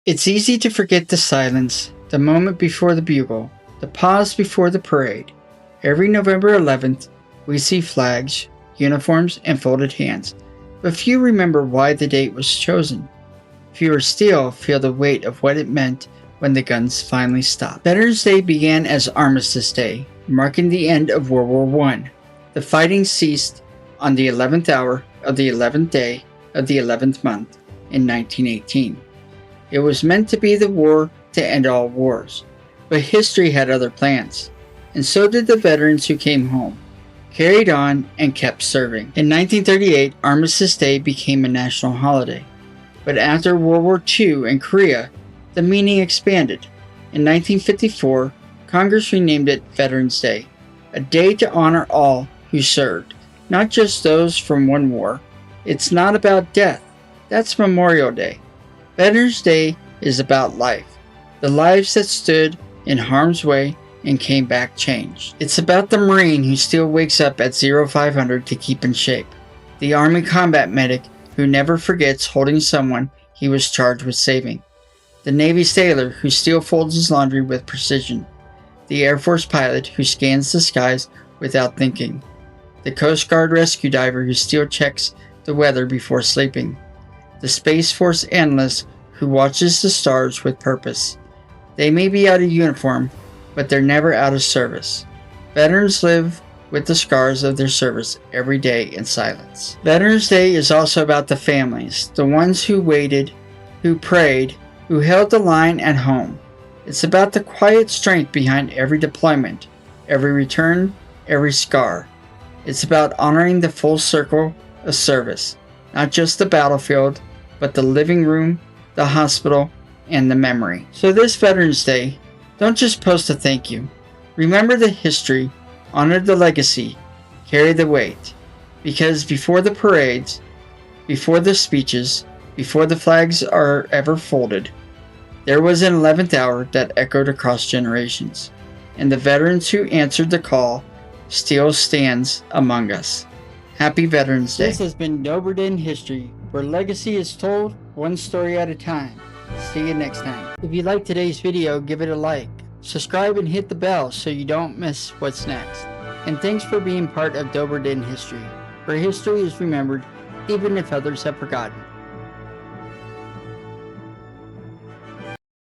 It's easy to forget the silence, the moment before the bugle, the pause before the parade. Every November 11th, we see flags, uniforms, and folded hands, but few remember why the date was chosen. Fewer still feel the weight of what it meant when the guns finally stopped. Veterans Day began as Armistice Day, marking the end of World War I. The fighting ceased on the 11th hour of the 11th day of the 11th month in 1918. It was meant to be the war to end all wars, but history had other plans, and so did the veterans who came home, carried on, and kept serving. In 1938, Armistice Day became a national holiday, but after World War II and Korea, the meaning expanded. In 1954, Congress renamed it Veterans Day, a day to honor all who served, not just those from one war. It's not about death. That's Memorial Day. Veterans Day is about life, the lives that stood in harm's way and came back changed. It's about the Marine who still wakes up at 0500 to keep in shape, the Army combat medic who never forgets holding someone he was charged with saving, the Navy sailor who still folds his laundry with precision, the Air Force pilot who scans the skies without thinking, the Coast Guard rescue diver who still checks the weather before sleeping, the Space Force analyst who watches the stars with purpose. They may be out of uniform, but they're never out of service. Veterans live with the scars of their service every day in silence. Veterans Day is also about the families, the ones who waited, who prayed, who held the line at home. It's about the quiet strength behind every deployment, every return, every scar. It's about honoring the full circle of service, not just the battlefield, but the living room, the hospital, and the memory. So this Veterans Day, don't just post a thank you. Remember the history, honor the legacy, carry the weight. Because before the parades, before the speeches, before the flags are ever folded, there was an 11th hour that echoed across generations. And the veterans who answered the call still stands among us. Happy Veterans Day. This has been Doberdin History, where legacy is told one story at a time. See you next time. If you liked today's video, give it a like. Subscribe and hit the bell so you don't miss what's next. And thanks for being part of Doberdin History, where history is remembered even if others have forgotten.